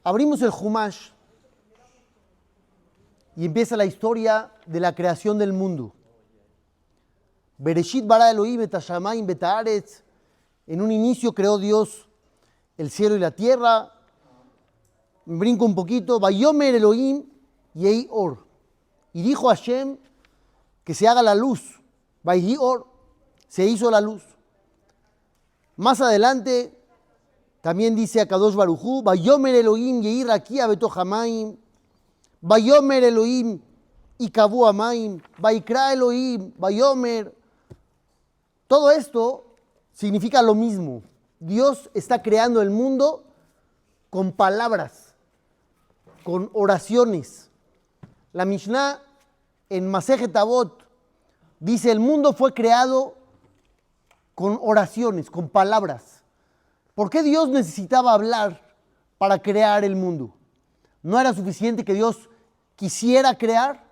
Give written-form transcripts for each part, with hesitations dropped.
Abrimos el Humash y empieza la historia de la creación del mundo. Bereshit bara Elohim et hashamayim bet haaretz. En un inicio creó Dios el cielo y la tierra. Me brinco un poquito. Vayomer Elohim yehi or. Y dijo Hashem que se haga la luz. Vayhi or. Se hizo la luz. Más adelante también dice a Kadosh Baruj Hu, Vayomer Elohim yehi rakia betoch hamayim. Vayomer Elohim ikavu hamayim. Vaikra Elohim. Vayomer. Todo esto significa lo mismo. Dios está creando el mundo con palabras, con oraciones. La Mishnah en Masejet Avot dice, el mundo fue creado con oraciones, con palabras. ¿Por qué Dios necesitaba hablar para crear el mundo? ¿No era suficiente que Dios quisiera crear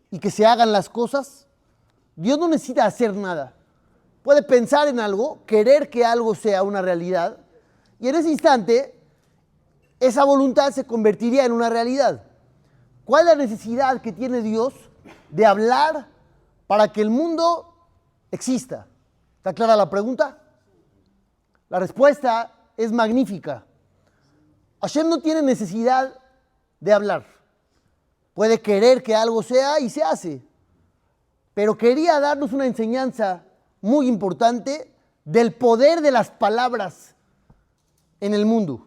y que se hagan las cosas? Dios no necesita hacer nada. Puede pensar en algo, querer que algo sea una realidad, y en ese instante esa voluntad se convertiría en una realidad. ¿Cuál es la necesidad que tiene Dios de hablar para que el mundo exista? ¿Está clara la pregunta? La respuesta es magnífica. Hashem no tiene necesidad de hablar. Puede querer que algo sea y se hace. Pero quería darnos una enseñanza muy importante del poder de las palabras en el mundo.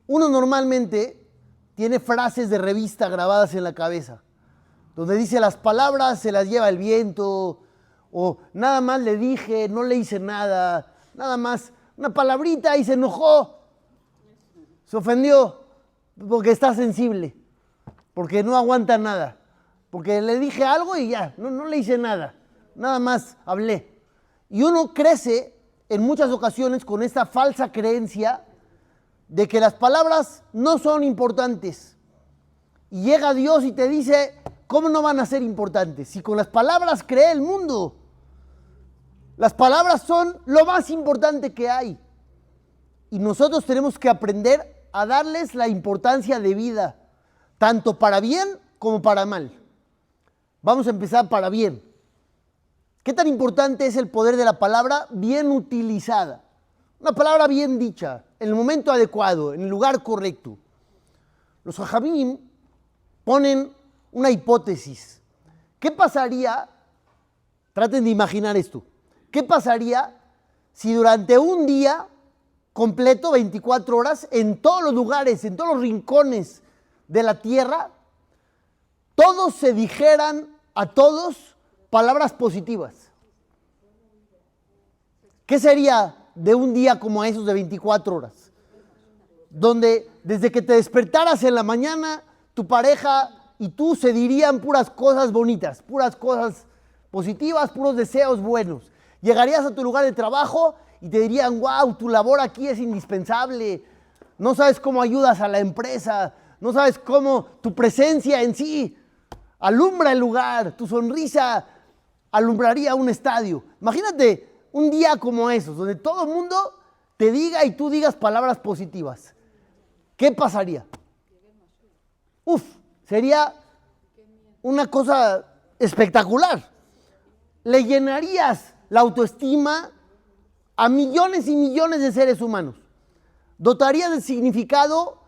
Uno normalmente tiene frases de revista grabadas en la cabeza, donde dice las palabras se las lleva el viento, o nada más le dije, no le hice nada, nada más una palabrita y se enojó, se ofendió, porque está sensible, porque no aguanta nada, porque le dije algo y ya, no le hice nada. Nada más hablé. Y uno crece en muchas ocasiones con esta falsa creencia de que las palabras no son importantes. Y llega Dios y te dice, ¿cómo no van a ser importantes? Si con las palabras creé el mundo. Las palabras son lo más importante que hay. Y nosotros tenemos que aprender a darles la importancia de vida, tanto para bien como para mal. Vamos a empezar para bien. ¿Qué tan importante es el poder de la palabra bien utilizada? Una palabra bien dicha, en el momento adecuado, en el lugar correcto. Los Jajamim ponen una hipótesis. ¿Qué pasaría? Traten de imaginar esto. ¿Qué pasaría si durante un día completo, 24 horas, en todos los lugares, en todos los rincones de la tierra, todos se dijeran a todos palabras positivas? ¿Qué sería de un día como esos de 24 horas? Donde desde que te despertaras en la mañana, tu pareja y tú se dirían puras cosas bonitas, puras cosas positivas, puros deseos buenos. Llegarías a tu lugar de trabajo y te dirían, wow, tu labor aquí es indispensable, no sabes cómo ayudas a la empresa, no sabes cómo tu presencia en sí alumbra el lugar, tu sonrisa alumbraría un estadio. Imagínate un día como esos, donde todo el mundo te diga y tú digas palabras positivas. ¿Qué pasaría? Sería una cosa espectacular. Le llenarías la autoestima a millones y millones de seres humanos. Dotarías de significado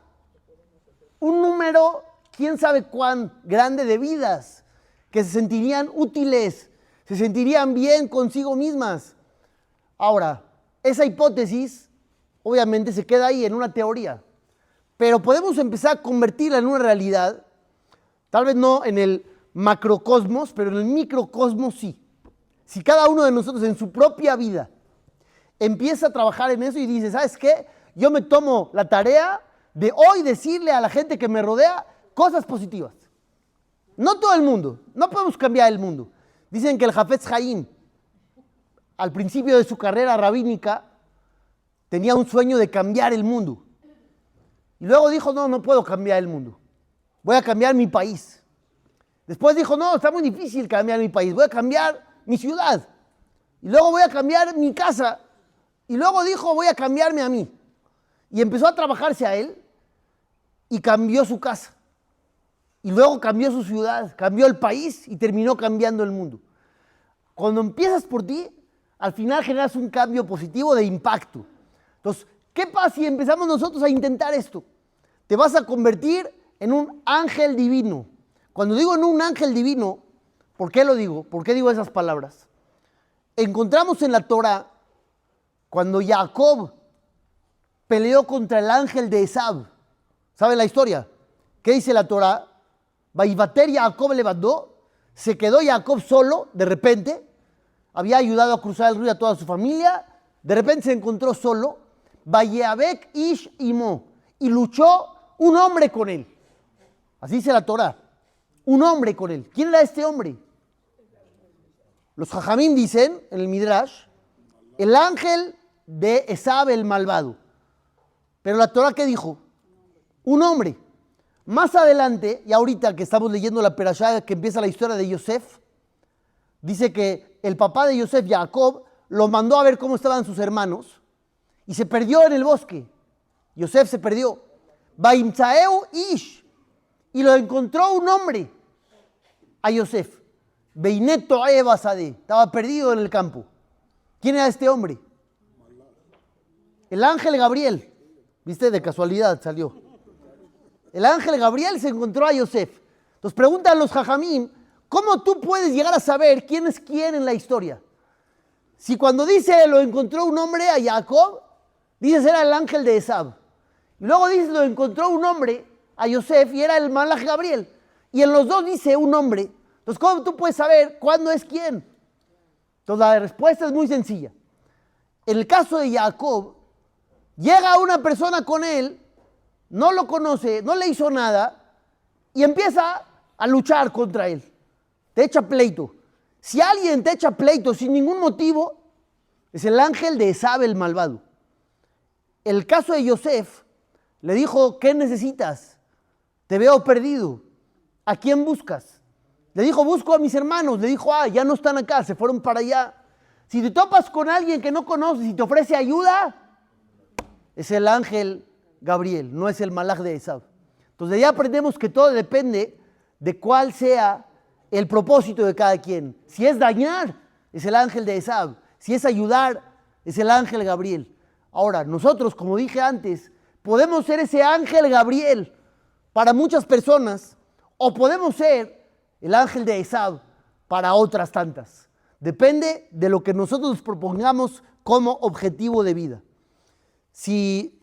un número, quién sabe cuán grande, de vidas que se sentirían útiles, se sentirían bien consigo mismas. Ahora, esa hipótesis obviamente se queda ahí en una teoría, pero podemos empezar a convertirla en una realidad, tal vez no en el macrocosmos, pero en el microcosmos sí. Si cada uno de nosotros en su propia vida empieza a trabajar en eso y dice, ¿sabes qué? Yo me tomo la tarea de hoy decirle a la gente que me rodea cosas positivas. No todo el mundo, no podemos cambiar el mundo. Dicen que el Hafetz Haim, al principio de su carrera rabínica, tenía un sueño de cambiar el mundo. Y luego dijo, no puedo cambiar el mundo. Voy a cambiar mi país. Después dijo, no, está muy difícil cambiar mi país. Voy a cambiar mi ciudad. Y luego voy a cambiar mi casa. Y luego dijo, voy a cambiarme a mí. Y empezó a trabajarse a él. y cambió su casa. Y luego cambió su ciudad, cambió el país y terminó cambiando el mundo. Cuando empiezas por ti, al final generas un cambio positivo de impacto. Entonces, ¿qué pasa si empezamos nosotros a intentar esto? Te vas a convertir en un ángel divino. Cuando digo en un ángel divino, ¿por qué lo digo? ¿Por qué digo esas palabras? Encontramos en la Torah, cuando Jacob peleó contra el ángel de Esab. ¿Saben la historia? ¿Qué dice la Torah? Vaivater Jacob levantó, se quedó Jacob solo, de repente, había ayudado a cruzar el río a toda su familia, de repente se encontró solo, Vayeabek Ish Imo, y luchó un hombre con él. Así dice la Torah, un hombre con él. ¿Quién era este hombre? Los Jajamim dicen, en el Midrash, el ángel de Esab el malvado. Pero la Torah, ¿qué dijo? Un hombre. Más adelante, y ahorita que estamos leyendo la Perashá, que empieza la historia de Yosef, dice que el papá de Yosef, Jacob, lo mandó a ver cómo estaban sus hermanos y se perdió en el bosque. Yosef se perdió. Baimtzaeu Ish, y lo encontró un hombre a Yosef. Beineto Ebasade, estaba perdido en el campo. ¿Quién era este hombre? El ángel Gabriel. ¿Viste? De casualidad salió. El ángel Gabriel se encontró a Yosef. Entonces preguntan los Jajamim, ¿cómo tú puedes llegar a saber quién es quién en la historia? Si cuando dice lo encontró un hombre a Jacob, dices era el ángel de Esab. Y luego dices lo encontró un hombre a Yosef y era el malaj Gabriel. Y en los dos dice un hombre. Entonces, ¿cómo tú puedes saber cuándo es quién? Entonces la respuesta es muy sencilla. En el caso de Jacob, llega una persona con él, no lo conoce, no le hizo nada y empieza a luchar contra él. Te echa pleito. Si alguien te echa pleito sin ningún motivo, es el ángel de Esab el malvado. El caso de Yosef, le dijo, ¿qué necesitas? Te veo perdido. ¿A quién buscas? Le dijo, busco a mis hermanos. Le dijo, ya no están acá, se fueron para allá. Si te topas con alguien que no conoces y te ofrece ayuda, es el ángel Gabriel, no es el malaj de Esab. Entonces de ahí aprendemos que todo depende de cuál sea el propósito de cada quien. Si es dañar, es el ángel de Esab. Si es ayudar, es el ángel Gabriel. Ahora, nosotros, como dije antes, podemos ser ese ángel Gabriel para muchas personas o podemos ser el ángel de Esab para otras tantas. Depende de lo que nosotros nos propongamos como objetivo de vida. Si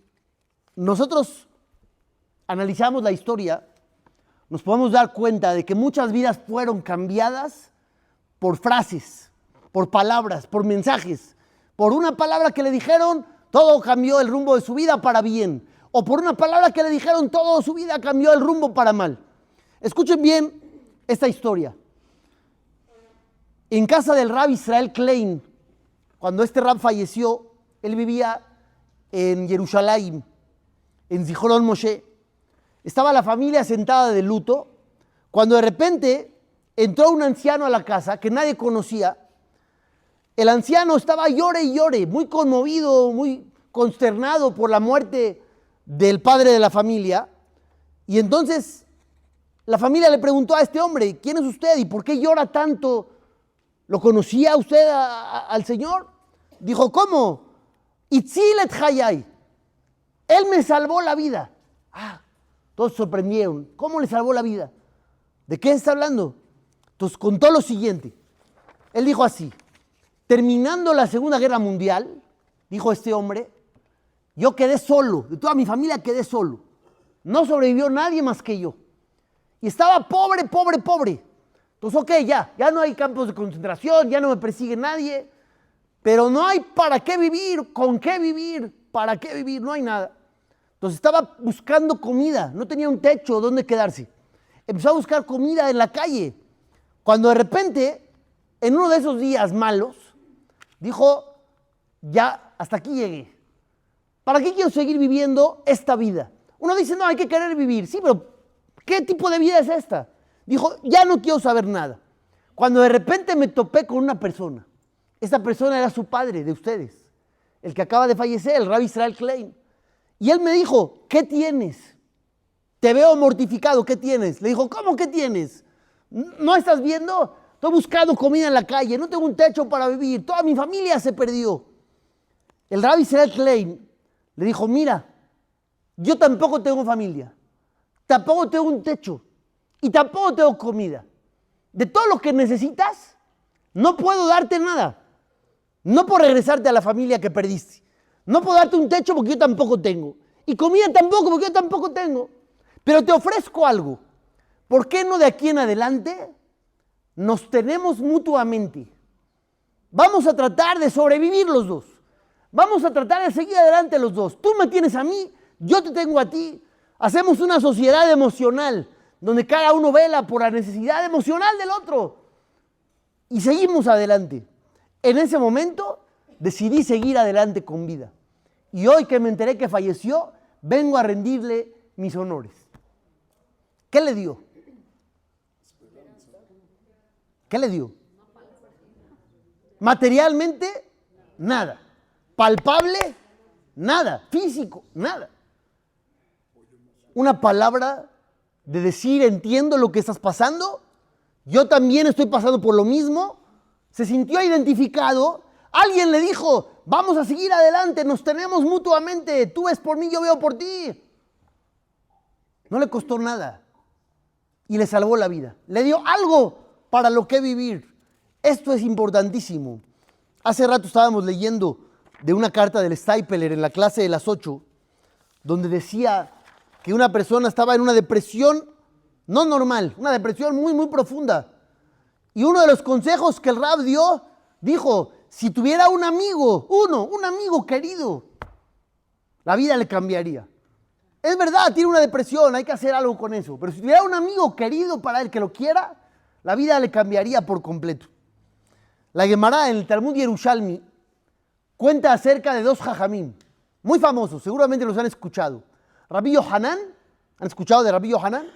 nosotros analizamos la historia, nos podemos dar cuenta de que muchas vidas fueron cambiadas por frases, por palabras, por mensajes. Por una palabra que le dijeron, todo cambió el rumbo de su vida para bien. O por una palabra que le dijeron, toda su vida cambió el rumbo para mal. Escuchen bien esta historia. En casa del Rab Israel Klein, cuando este Rab falleció, él vivía en Jerusalén, en Zichron Moshe. Estaba la familia sentada de luto, cuando de repente entró un anciano a la casa que nadie conocía. El anciano estaba llore y llore, muy conmovido, muy consternado por la muerte del padre de la familia. Y entonces la familia le preguntó a este hombre, ¿quién es usted y por qué llora tanto? ¿Lo conocía usted al Señor? Dijo, ¿cómo? Itzilet Hayay. Él me salvó la vida. Todos se sorprendieron. ¿Cómo le salvó la vida? ¿De qué está hablando? Entonces contó lo siguiente. Él dijo así, terminando la Segunda Guerra Mundial, dijo este hombre, yo quedé solo, de toda mi familia quedé solo. No sobrevivió nadie más que yo. Y estaba pobre, pobre, pobre. Entonces, ok, ya no hay campos de concentración, ya no me persigue nadie, pero no hay para qué vivir, con qué vivir, para qué vivir, no hay nada. Entonces estaba buscando comida, no tenía un techo donde quedarse. Empezó a buscar comida en la calle. Cuando de repente, en uno de esos días malos, dijo, ya, hasta aquí llegué. ¿Para qué quiero seguir viviendo esta vida? Uno dice, no, hay que querer vivir. Sí, pero ¿qué tipo de vida es esta? Dijo, ya no quiero saber nada. Cuando de repente me topé con una persona. Esta persona era su padre de ustedes, el que acaba de fallecer, el Rab Israel Klein. Y él me dijo, ¿qué tienes? te veo mortificado, ¿qué tienes? Le dijo, ¿cómo qué tienes? ¿No estás viendo? Estoy buscando comida en la calle, no tengo un techo para vivir, toda mi familia se perdió. El Rabbi Israel Klein le dijo, mira, yo tampoco tengo familia, tampoco tengo un techo y tampoco tengo comida. De todo lo que necesitas, no puedo darte nada. No puedo regresarte a la familia que perdiste. No puedo darte un techo porque yo tampoco tengo. Y comida tampoco porque yo tampoco tengo. Pero te ofrezco algo. ¿Por qué no de aquí en adelante nos tenemos mutuamente? Vamos a tratar de sobrevivir los dos. Vamos a tratar de seguir adelante los dos. Tú me tienes a mí, yo te tengo a ti. Hacemos una sociedad emocional donde cada uno vela por la necesidad emocional del otro. Y seguimos adelante. En ese momento decidí seguir adelante con vida. Y hoy que me enteré que falleció, vengo a rendirle mis honores. ¿Qué le dio? ¿Qué le dio? Materialmente, nada. Palpable, nada. Físico, nada. Una palabra de decir, entiendo lo que estás pasando, yo también estoy pasando por lo mismo. Se sintió identificado. Alguien le dijo, vamos a seguir adelante, nos tenemos mutuamente, tú ves por mí, yo veo por ti. No le costó nada y le salvó la vida. Le dio algo para lo que vivir. Esto es importantísimo. Hace rato estábamos leyendo de una carta del Stapler en la clase de las 8, donde decía que una persona estaba en una depresión no normal, una depresión muy, muy profunda. Y uno de los consejos que el Rab dio, dijo, si tuviera un amigo, un amigo querido, la vida le cambiaría. Es verdad, tiene una depresión, hay que hacer algo con eso. Pero si tuviera un amigo querido para él que lo quiera, la vida le cambiaría por completo. La Gemara en el Talmud Yerushalmi cuenta acerca de dos jajamim, muy famosos, seguramente los han escuchado. Rabbi Yohanan, ¿han escuchado de Rabbi Yohanan?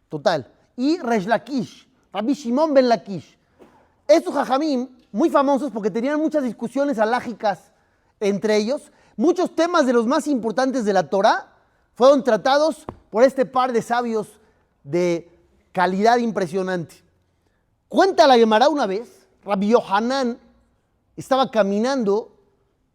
Total. Y Resh Lakish, Rabbi Shimon ben Lakish. Estos jajamim, muy famosos porque tenían muchas discusiones halágicas entre ellos, muchos temas de los más importantes de la Torá fueron tratados por este par de sabios de calidad impresionante. Cuenta la Gemara una vez, Rabbi Yohanan estaba caminando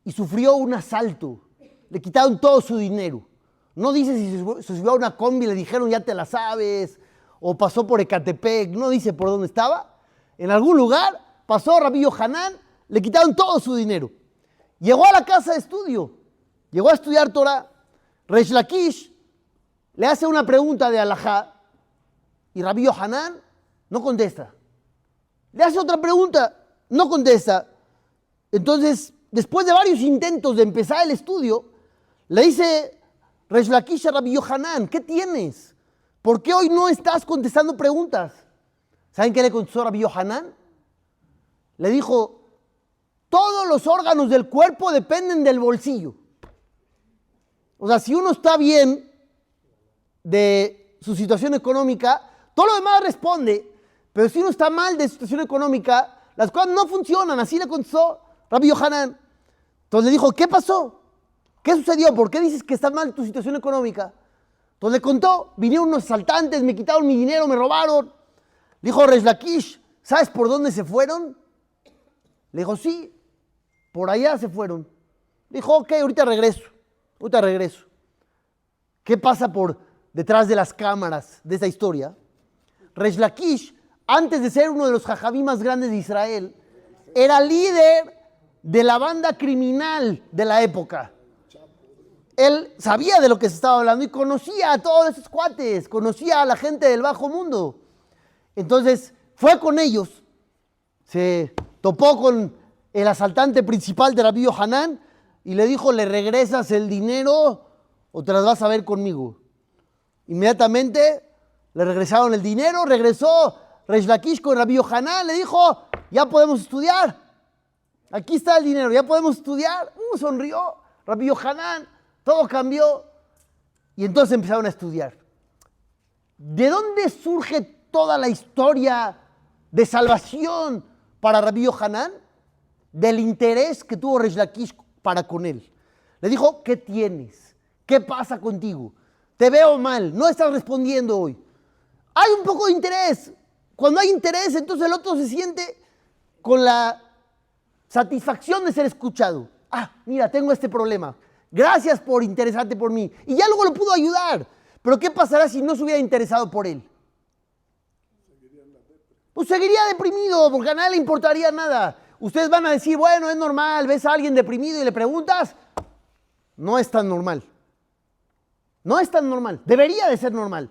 y sufrió un asalto. Le quitaron todo su dinero. No dice si se subió a una combi y le dijeron ya te la sabes, o pasó por Ecatepec, no dice por dónde estaba. En algún lugar pasó Rabbi Yohanan, le quitaron todo su dinero. Llegó a la casa de estudio, llegó a estudiar Torah. Resh Lakish le hace una pregunta de alajá y Rabbi Yohanan no contesta. Le hace otra pregunta, no contesta. Entonces, después de varios intentos de empezar el estudio, le dice Resh Lakish a Rabbi Yohanan, ¿qué tienes? ¿Por qué hoy no estás contestando preguntas? ¿Saben qué le contestó Rabbi Yohanan? Le dijo, todos los órganos del cuerpo dependen del bolsillo. O sea, si uno está bien de su situación económica, todo lo demás responde. Pero si uno está mal de su situación económica, las cosas no funcionan. Así le contestó Rabbi Yohanan. Entonces le dijo, ¿qué pasó? ¿Qué sucedió? ¿Por qué dices que está mal tu situación económica? Entonces le contó, vinieron unos asaltantes, me quitaron mi dinero, me robaron. Le dijo Resh Lakish, ¿sabes por dónde se fueron? Le dijo, sí, por allá se fueron. Le dijo, ok, ahorita regreso. ¿Qué pasa por detrás de las cámaras de esta historia? Resh Lakish, antes de ser uno de los jajamí más grandes de Israel, era líder de la banda criminal de la época. Él sabía de lo que se estaba hablando y conocía a todos esos cuates, conocía a la gente del bajo mundo. Entonces fue con ellos, se topó con el asaltante principal de Rabbi Yohanan y le dijo, ¿le regresas el dinero o te las vas a ver conmigo? Inmediatamente le regresaron el dinero, regresó Resh Lakish con Rabbi Yohanan, le dijo, ya podemos estudiar. Aquí está el dinero, ya podemos estudiar. Sonrió Rabbi Yohanan, todo cambió y entonces empezaron a estudiar. ¿De dónde surge toda la historia de salvación para Rabbi Yohanan? Del interés que tuvo Resh Lakish para con él. Le dijo, ¿qué tienes? ¿Qué pasa contigo? te veo mal, no estás respondiendo hoy. Hay un poco de interés. Cuando hay interés, entonces el otro se siente con la satisfacción de ser escuchado. Ah, mira, tengo este problema. Gracias por interesarte por mí. Y ya luego lo pudo ayudar. Pero ¿qué pasará si no se hubiera interesado por él? Pues seguiría deprimido, porque a nadie le importaría nada. Ustedes van a decir, bueno, es normal, ves a alguien deprimido y le preguntas. No es tan normal. No es tan normal. Debería de ser normal.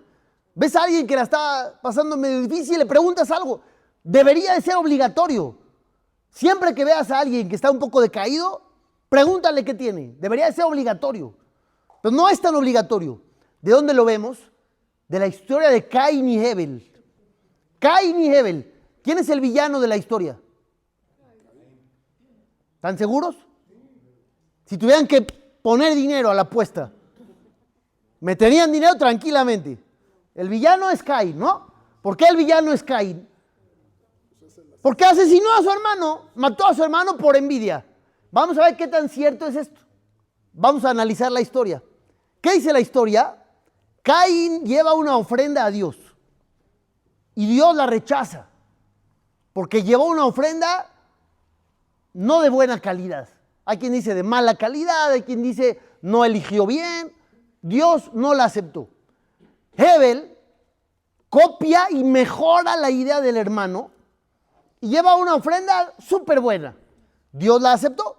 Ves a alguien que la está pasando medio difícil y le preguntas algo. Debería de ser obligatorio. Siempre que veas a alguien que está un poco decaído, pregúntale qué tiene. Debería de ser obligatorio. Pero no es tan obligatorio. ¿De dónde lo vemos? De la historia de Caín y Abel. Caín y Abel. ¿Quién es el villano de la historia? ¿Están seguros? Si tuvieran que poner dinero a la apuesta, meterían dinero tranquilamente. El villano es Caín, ¿no? ¿Por qué el villano es Caín? Porque asesinó a su hermano, mató a su hermano por envidia. Vamos a ver qué tan cierto es esto. Vamos a analizar la historia. ¿Qué dice la historia? Caín lleva una ofrenda a Dios y Dios la rechaza porque llevó una ofrenda no de buena calidad. Hay quien dice de mala calidad, hay quien dice no eligió bien. Dios no la aceptó. Abel copia y mejora la idea del hermano y lleva una ofrenda súper buena. Dios la aceptó.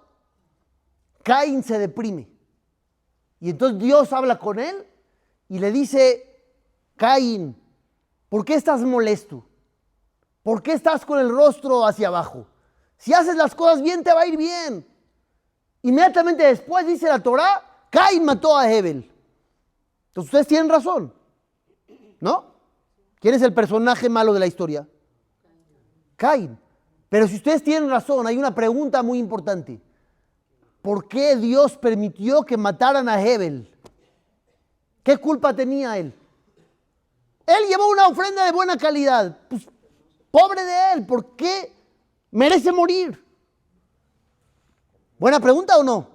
Caín se deprime. Y entonces Dios habla con él y le dice, Caín, ¿por qué estás molesto? ¿Por qué estás con el rostro hacia abajo? Si haces las cosas bien, te va a ir bien. Inmediatamente después, dice la Torá, Caín mató a Abel. Entonces ustedes tienen razón, ¿no? ¿Quién es el personaje malo de la historia? Caín. Pero si ustedes tienen razón, hay una pregunta muy importante. ¿Por qué Dios permitió que mataran a Abel? ¿Qué culpa tenía él? Él llevó una ofrenda de buena calidad. Pues, pobre de él, ¿por qué merece morir? ¿Buena pregunta o no?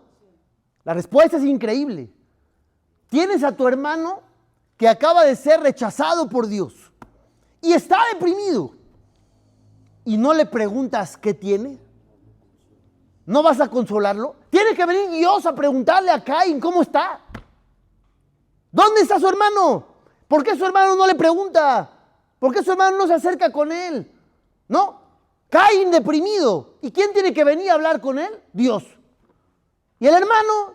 La respuesta es increíble. Tienes a tu hermano que acaba de ser rechazado por Dios y está deprimido y no le preguntas qué tiene. ¿No vas a consolarlo? Tiene que venir Dios a preguntarle a Caín cómo está. ¿Dónde está su hermano? ¿Por qué su hermano no le pregunta? ¿Por qué su hermano no se acerca con él? ¿No? Caín deprimido. ¿Y quién tiene que venir a hablar con él? Dios. ¿Y el hermano?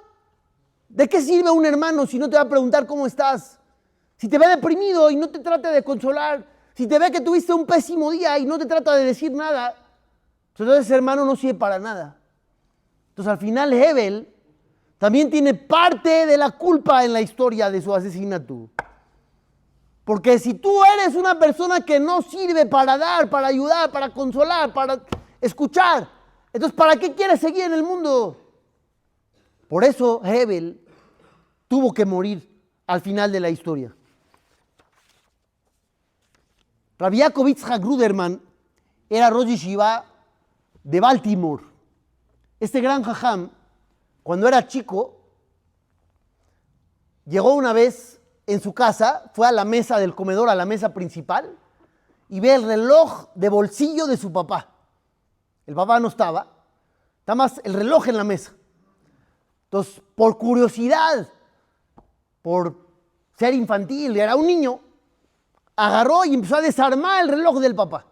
¿De qué sirve un hermano si no te va a preguntar cómo estás? Si te ve deprimido y no te trata de consolar, si te ve que tuviste un pésimo día y no te trata de decir nada, entonces ese hermano no sirve para nada. Entonces al final Abel también tiene parte de la culpa en la historia de su asesinato. Porque si tú eres una persona que no sirve para dar, para ayudar, para consolar, para escuchar, entonces ¿para qué quieres seguir en el mundo? Por eso Abel tuvo que morir al final de la historia. Rabbi Yaakov Yitzhak Ruderman era Rosh Yeshiva de Baltimore. Este gran jajam, cuando era chico, llegó una vez en su casa, fue a la mesa del comedor, a la mesa principal, y ve el reloj de bolsillo de su papá. El papá no estaba, está más el reloj en la mesa. Entonces, por curiosidad, por ser infantil, era un niño, agarró y empezó a desarmar el reloj del papá.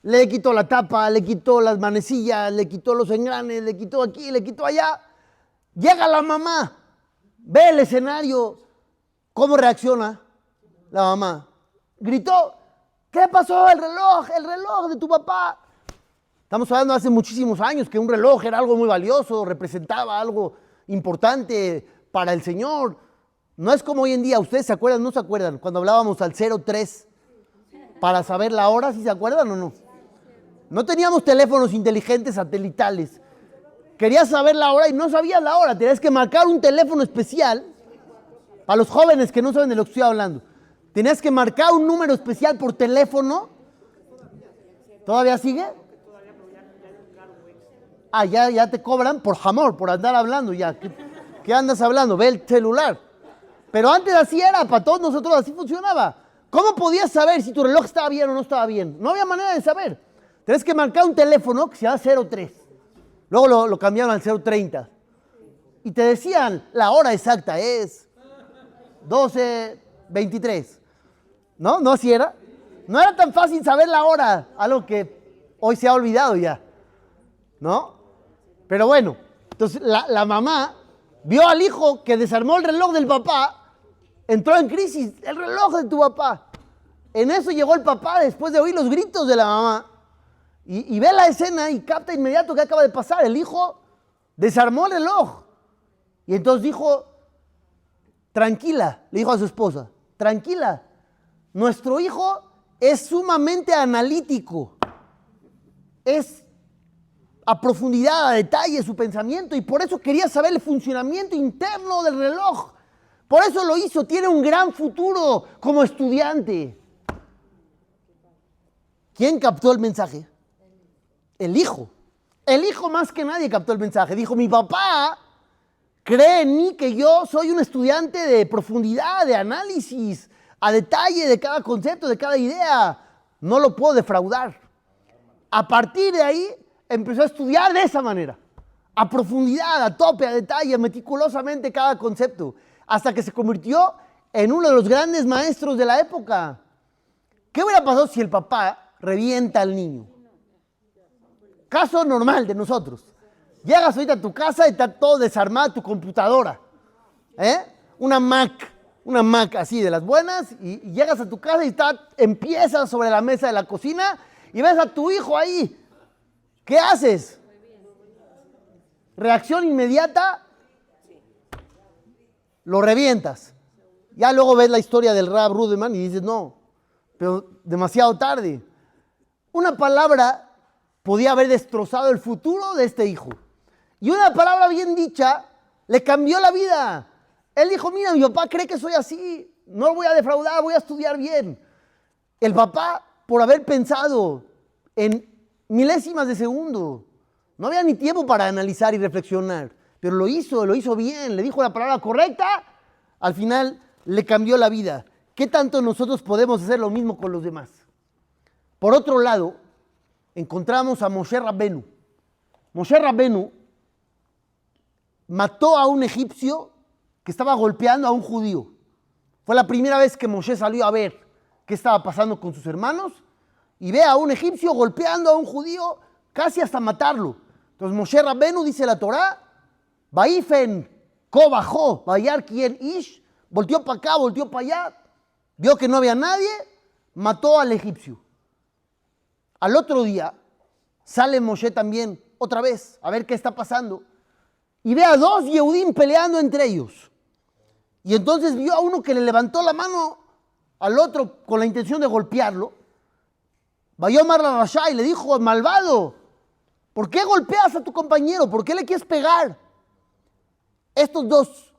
Le quitó la tapa, le quitó las manecillas, le quitó los engranes, le quitó aquí, le quitó allá. Llega la mamá, ve el escenario, ¿cómo reacciona la mamá? Gritó, ¿qué pasó? El reloj de tu papá. Estamos hablando de hace muchísimos años que un reloj era algo muy valioso, representaba algo importante para el Señor. No es como hoy en día, ¿ustedes se acuerdan? ¿No se acuerdan? Cuando hablábamos al 03 para saber la hora, ¿sí se acuerdan o no? No teníamos teléfonos inteligentes satelitales. Querías saber la hora y no sabías la hora. Tenías que marcar un teléfono especial. Para los jóvenes que no saben de lo que estoy hablando. Tenías que marcar un número especial por teléfono. ¿Todavía sigue? Ah, ya te cobran por jamón, por andar hablando ya. ¿Qué andas hablando? Ve el celular. Pero antes así era, para todos nosotros así funcionaba. ¿Cómo podías saber si tu reloj estaba bien o no estaba bien? No había manera de saber. Tienes que marcar un teléfono que se llama 03. Luego lo cambiaron al 030. Y te decían, la hora exacta es 12:23. ¿No? ¿No así era? No era tan fácil saber la hora, algo que hoy se ha olvidado ya. ¿No? Pero bueno, entonces la mamá vio al hijo que desarmó el reloj del papá, entró en crisis, el reloj de tu papá. En eso llegó el papá después de oír los gritos de la mamá y ve la escena y capta inmediato que acaba de pasar. El hijo desarmó el reloj y entonces dijo, tranquila, le dijo a su esposa, tranquila, nuestro hijo es sumamente analítico, es a profundidad, a detalle su pensamiento y por eso quería saber el funcionamiento interno del reloj. Por eso lo hizo, tiene un gran futuro como estudiante. ¿Quién captó el mensaje? El hijo. El hijo más que nadie captó el mensaje. Dijo, mi papá cree en mí que yo soy un estudiante de profundidad, de análisis, a detalle de cada concepto, de cada idea. No lo puedo defraudar. A partir de ahí empezó a estudiar de esa manera, a profundidad, a tope, a detalle, meticulosamente cada concepto, hasta que se convirtió en uno de los grandes maestros de la época. ¿Qué hubiera pasado si el papá revienta al niño? Caso normal de nosotros. Llegas ahorita a tu casa y está todo desarmado tu computadora. Una Mac así de las buenas, y llegas a tu casa y empieza sobre la mesa de la cocina y ves a tu hijo ahí. ¿Qué haces? Reacción inmediata, lo revientas. Ya luego ves la historia del Rab Ruderman y dices, no, pero demasiado tarde. Una palabra podía haber destrozado el futuro de este hijo. Y una palabra bien dicha le cambió la vida. Él dijo, mira, mi papá cree que soy así, no lo voy a defraudar, voy a estudiar bien. El papá, por haber pensado en milésimas de segundo, no había ni tiempo para analizar y reflexionar, pero lo hizo bien, le dijo la palabra correcta, al final le cambió la vida. ¿Qué tanto nosotros podemos hacer lo mismo con los demás? Por otro lado, encontramos a Moshe Rabbenu. Moshe Rabbenu mató a un egipcio que estaba golpeando a un judío. Fue la primera vez que Moshe salió a ver qué estaba pasando con sus hermanos y ve a un egipcio golpeando a un judío casi hasta matarlo. Entonces Moshe Rabbenu, dice la Torá, Vaifen, ko bajó, vayar quien ish, volteó para acá, volteó para allá, vio que no había nadie, mató al egipcio. Al otro día sale Moshe también, otra vez, a ver qué está pasando, y ve a dos Yehudim peleando entre ellos. Y entonces vio a uno que le levantó la mano al otro con la intención de golpearlo. Vayomar la Rasha y le dijo, malvado, ¿por qué golpeas a tu compañero? ¿Por qué le quieres pegar? Estos dos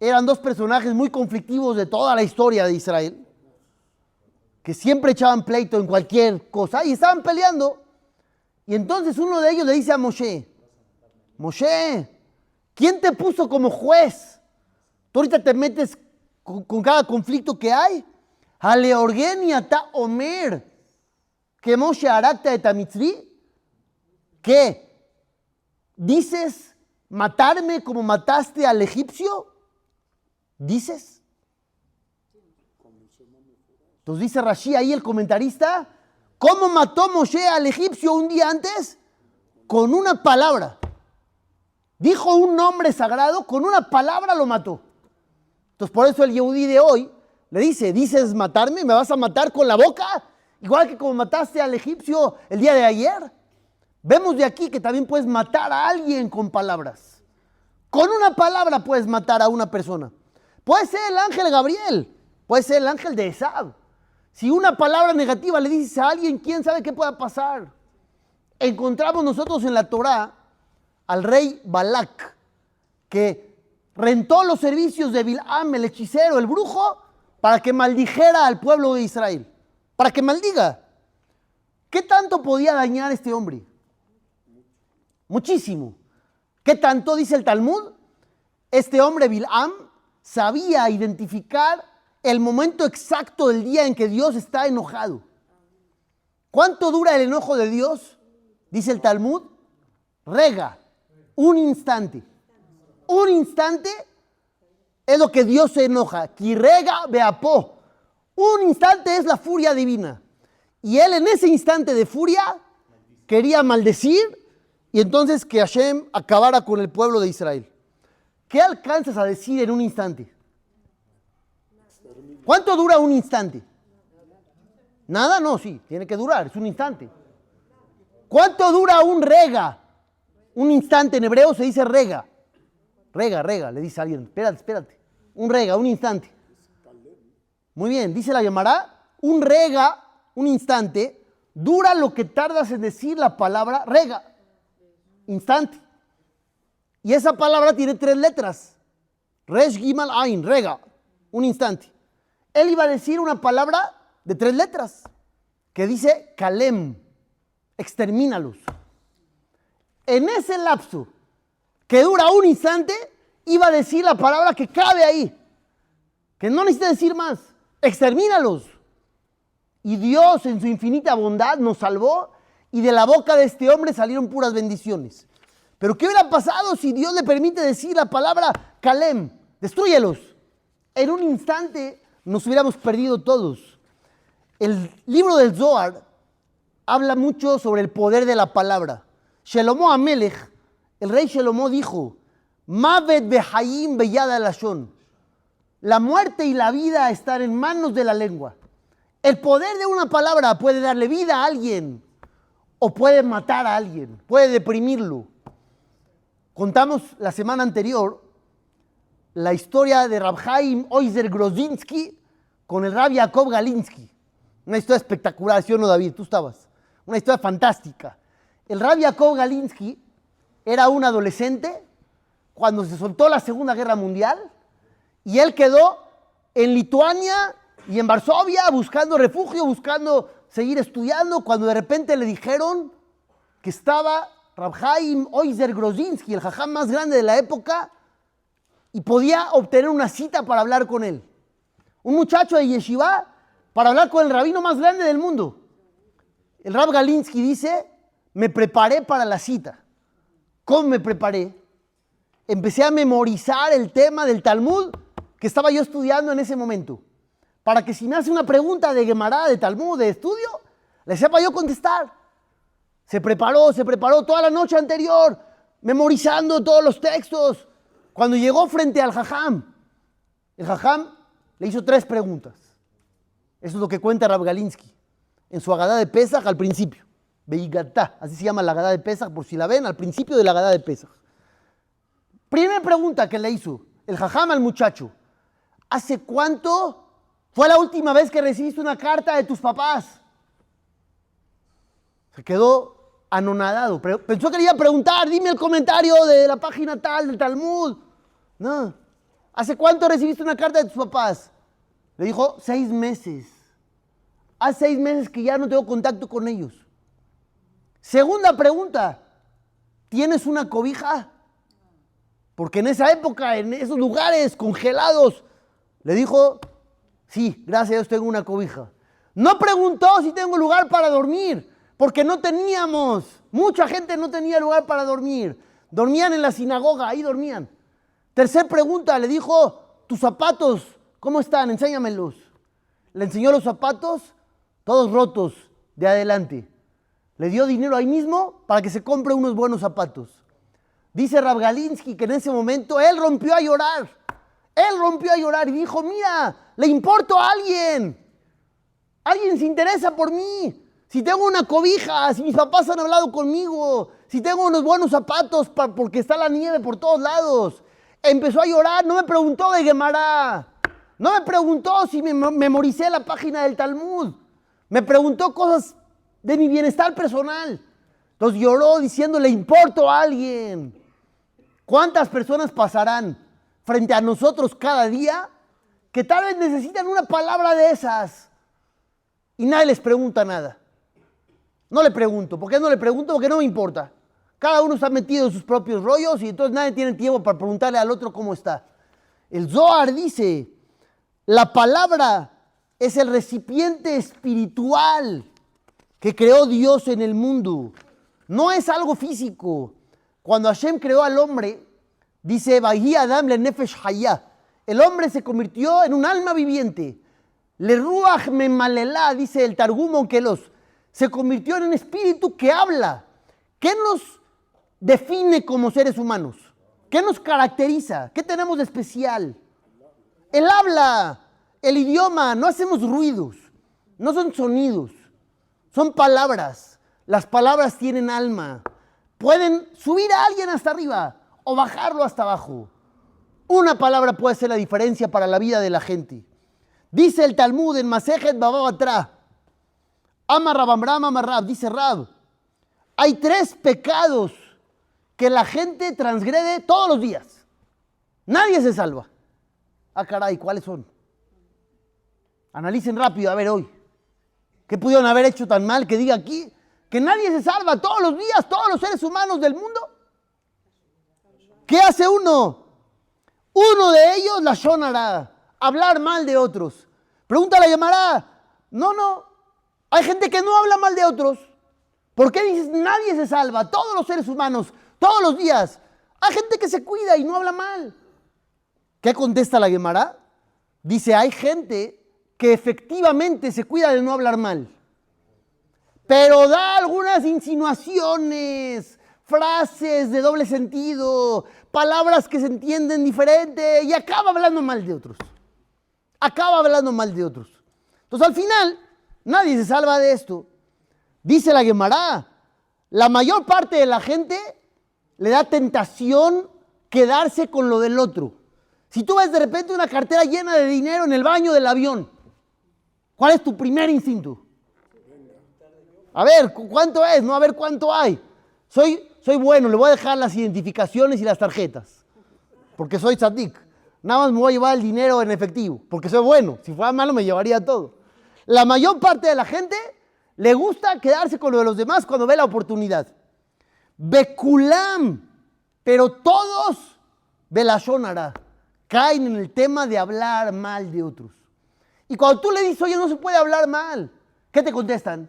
eran dos personajes muy conflictivos de toda la historia de Israel, que siempre echaban pleito en cualquier cosa y estaban peleando. Y entonces uno de ellos le dice a Moshe, Moshe, ¿quién te puso como juez? Tú ahorita te metes con cada conflicto que hay. Aleorgen y ata omer, que Moshe arakta et mitzri, ¿qué? ¿Dices matarme como mataste al egipcio? ¿Dices? Entonces dice Rashi ahí el comentarista, ¿cómo mató Moshe al egipcio un día antes? Con una palabra. Dijo un nombre sagrado, con una palabra lo mató. Entonces por eso el Yehudí de hoy le dice, ¿dices matarme? ¿Me vas a matar con la boca? Igual que como mataste al egipcio el día de ayer. Vemos de aquí que también puedes matar a alguien con palabras. Con una palabra puedes matar a una persona. Puede ser el ángel Gabriel, puede ser el ángel de Esab. Si una palabra negativa le dices a alguien, ¿quién sabe qué pueda pasar? Encontramos nosotros en la Torá al rey Balak, que rentó los servicios de Bilam, el hechicero, el brujo, para que maldijera al pueblo de Israel. Para que maldiga. ¿Qué tanto podía dañar este hombre? Muchísimo. ¿Qué tanto, dice el Talmud? Este hombre Bilam sabía identificar el momento exacto del día en que Dios está enojado. ¿Cuánto dura el enojo de Dios? Dice el Talmud, rega, un instante. Un instante es lo que Dios se enoja. Kirega beapó. Un instante es la furia divina. Y él en ese instante de furia quería maldecir y entonces que Hashem acabara con el pueblo de Israel. ¿Qué alcanzas a decir en un instante? ¿Cuánto dura un instante? Nada, no, sí, tiene que durar, es un instante. ¿Cuánto dura un rega? Un instante en hebreo se dice rega. Rega, le dice a alguien, espérate. Un rega, un instante. Muy bien, dice la Gemara, un rega, un instante, dura lo que tardas en decir la palabra rega. Instante. Y esa palabra tiene 3 letras. Resh, Gimal, Ain, rega, un instante. Él iba a decir una palabra de 3 letras, que dice kalem, extermínalos. En ese lapso, que dura un instante, iba a decir la palabra que cabe ahí, que no necesita decir más, extermínalos. Y Dios en su infinita bondad nos salvó y de la boca de este hombre salieron puras bendiciones. Pero ¿qué hubiera pasado si Dios le permite decir la palabra kalem, destrúyelos? En un instante nos hubiéramos perdido todos. El libro del Zohar habla mucho sobre el poder de la palabra. Shelomo Amelech, el rey Shelomo dijo, Mavet behayim beyad lashon. La muerte y la vida están en manos de la lengua. El poder de una palabra puede darle vida a alguien o puede matar a alguien, puede deprimirlo. Contamos la semana anterior la historia de Rab Chaim Oizer Grozinski con el Rab Yaakov Galinsky. Una historia espectacular, ¿sí o no, David? Tú estabas. Una historia fantástica. El Rab Yaakov Galinsky era un adolescente cuando se soltó la Segunda Guerra Mundial y él quedó en Lituania y en Varsovia buscando refugio, buscando seguir estudiando, cuando de repente le dijeron que estaba Rab Chaim Oizer Grozinski, el jajam más grande de la época, y podía obtener una cita para hablar con él. Un muchacho de yeshiva para hablar con el rabino más grande del mundo. El Rab Galinsky dice, me preparé para la cita. ¿Cómo me preparé? Empecé a memorizar el tema del Talmud que estaba yo estudiando en ese momento, para que si me hace una pregunta de Gemara, de Talmud, de estudio, le sepa yo contestar. Se preparó toda la noche anterior, memorizando todos los textos. Cuando llegó frente al jajam, el jajam le hizo 3 preguntas. Eso es lo que cuenta Rab Galinsky en su Agadá de Pesaj al principio. Beigatá, así se llama la Agadá de Pesaj, por si la ven, al principio de la Agadá de Pesaj. Primera pregunta que le hizo el jajam al muchacho. ¿Hace cuánto fue la última vez que recibiste una carta de tus papás? Se quedó anonadado. Pensó que le iba a preguntar, dime el comentario de la página tal del Talmud. No. ¿Hace cuánto recibiste una carta de tus papás? Le dijo, 6 meses. Hace 6 meses que ya no tengo contacto con ellos. Segunda pregunta, ¿tienes una cobija? Porque en esa época, en esos lugares congelados, le dijo, sí, gracias a Dios tengo una cobija. No preguntó si tengo lugar para dormir, porque no teníamos. Mucha gente no tenía lugar para dormir. Dormían en la sinagoga, ahí dormían. Tercer pregunta, le dijo, tus zapatos, ¿cómo están? Enséñamelos. Le enseñó los zapatos, todos rotos, de adelante. Le dio dinero ahí mismo para que se compre unos buenos zapatos. Dice Rab Galinsky que en ese momento él rompió a llorar. Él rompió a llorar y dijo, mira, le importo a alguien. Alguien se interesa por mí. Si tengo una cobija, si mis papás han hablado conmigo, si tengo unos buenos zapatos porque está la nieve por todos lados. Empezó a llorar, no me preguntó de Gemara. No me preguntó si me memoricé la página del Talmud. Me preguntó cosas de mi bienestar personal. Entonces lloró diciendo, le importo a alguien. ¿Cuántas personas pasarán frente a nosotros cada día que tal vez necesitan una palabra de esas y nadie les pregunta nada? No le pregunto. ¿Por qué no le pregunto? Porque no me importa. Cada uno está metido en sus propios rollos y entonces nadie tiene tiempo para preguntarle al otro cómo está. El Zohar dice, la palabra es el recipiente espiritual que creó Dios en el mundo. No es algo físico. Cuando Hashem creó al hombre, dice, Vahi Adam le nefesh hayah. El hombre se convirtió en un alma viviente. Le ruach memalela, dice el Targum Onkelos. Se convirtió en un espíritu que habla. ¿Qué nos define como seres humanos? ¿Qué nos caracteriza? ¿Qué tenemos de especial? El habla, el idioma, no hacemos ruidos, no son sonidos, son palabras. Las palabras tienen alma. Pueden subir a alguien hasta arriba o bajarlo hasta abajo. Una palabra puede ser la diferencia para la vida de la gente. Dice el Talmud en Masejet Baba Batra, Amar Rab Amram Amar Rab, dice Rab, hay 3 pecados que la gente transgrede todos los días. Nadie se salva. Ah, caray, ¿cuáles son? Analicen rápido, a ver hoy. ¿Qué pudieron haber hecho tan mal que diga aquí que nadie se salva todos los días, todos los seres humanos del mundo? ¿Qué hace uno? Uno de ellos, la shonara, hablar mal de otros. Pregunta la Gemara. No. Hay gente que no habla mal de otros. ¿Por qué dices nadie se salva? Todos los seres humanos, todos los días. Hay gente que se cuida y no habla mal. ¿Qué contesta la Gemara? Dice, hay gente que efectivamente se cuida de no hablar mal, pero da algunas insinuaciones, frases de doble sentido, palabras que se entienden diferente y acaba hablando mal de otros. Entonces al final, nadie se salva de esto. Dice la Gemara, la mayor parte de la gente le da tentación quedarse con lo del otro. Si tú ves de repente una cartera llena de dinero en el baño del avión, ¿cuál es tu primer instinto? A ver, ¿cuánto es? No, a ver cuánto hay. Soy bueno, le voy a dejar las identificaciones y las tarjetas, porque soy tzadik. Nada más me voy a llevar el dinero en efectivo, porque soy bueno. Si fuera malo me llevaría todo. La mayor parte de la gente le gusta quedarse con lo de los demás cuando ve la oportunidad. Bekulam, pero todos, Belashon hara, caen en el tema de hablar mal de otros. Y cuando tú le dices, oye, no se puede hablar mal, ¿qué te contestan?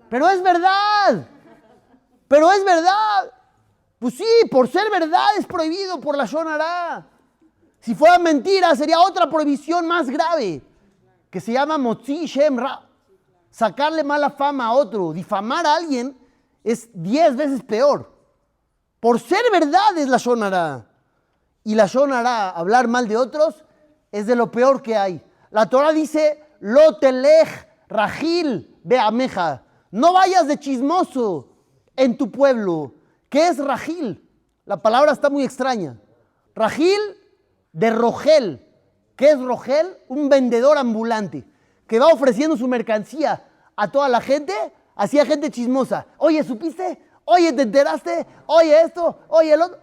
Pero es verdad. Pues sí, por ser verdad es prohibido por la Lashon hara. Si fuera mentira, sería otra prohibición más grave, que se llama Motzi Shem Ra. Sacarle mala fama a otro, difamar a alguien, es 10 veces peor. Por ser verdad es la Lashon hara. Y la Lashon hara, hablar mal de otros, es de lo peor que hay. La Torah dice, Lo telech rajil beameja. No vayas de chismoso en tu pueblo. ¿Qué es rajil? La palabra está muy extraña. Rajil de rogel. ¿Qué es rogel? Un vendedor ambulante que va ofreciendo su mercancía a toda la gente, así a gente chismosa. Oye, ¿supiste? Oye, ¿te enteraste? Oye, esto, oye, el otro.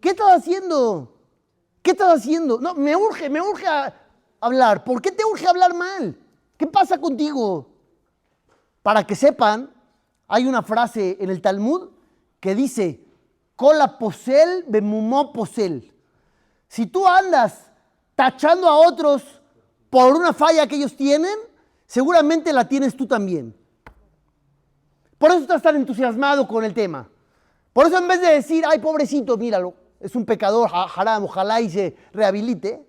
¿Qué estás haciendo? No, me urge a hablar. ¿Por qué te urge hablar mal? ¿Qué pasa contigo? Para que sepan, hay una frase en el Talmud que dice, Kola posel bemumó posel. Si tú andas tachando a otros por una falla que ellos tienen, seguramente la tienes tú también. Por eso estás tan entusiasmado con el tema. Por eso en vez de decir, ay, pobrecito, míralo, es un pecador, haram, ojalá y se rehabilite,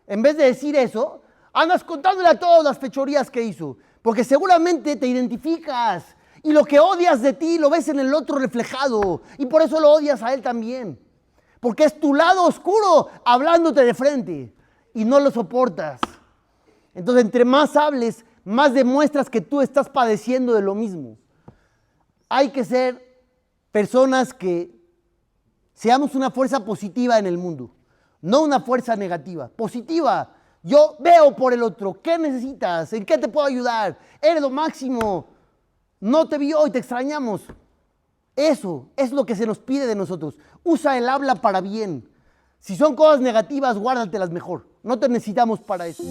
en vez de decir eso, andas contándole a todas las fechorías que hizo, porque seguramente te identificas y lo que odias de ti lo ves en el otro reflejado y por eso lo odias a él también, porque es tu lado oscuro hablándote de frente y no lo soportas. Entonces, entre más hables, más demuestras que tú estás padeciendo de lo mismo. Hay que ser personas que seamos una fuerza positiva en el mundo, no una fuerza negativa, positiva. Yo veo por el otro, ¿qué necesitas? ¿En qué te puedo ayudar? Eres lo máximo, no te vi hoy, te extrañamos. Eso es lo que se nos pide de nosotros. Usa el habla para bien. Si son cosas negativas, guárdatelas mejor. No te necesitamos para eso.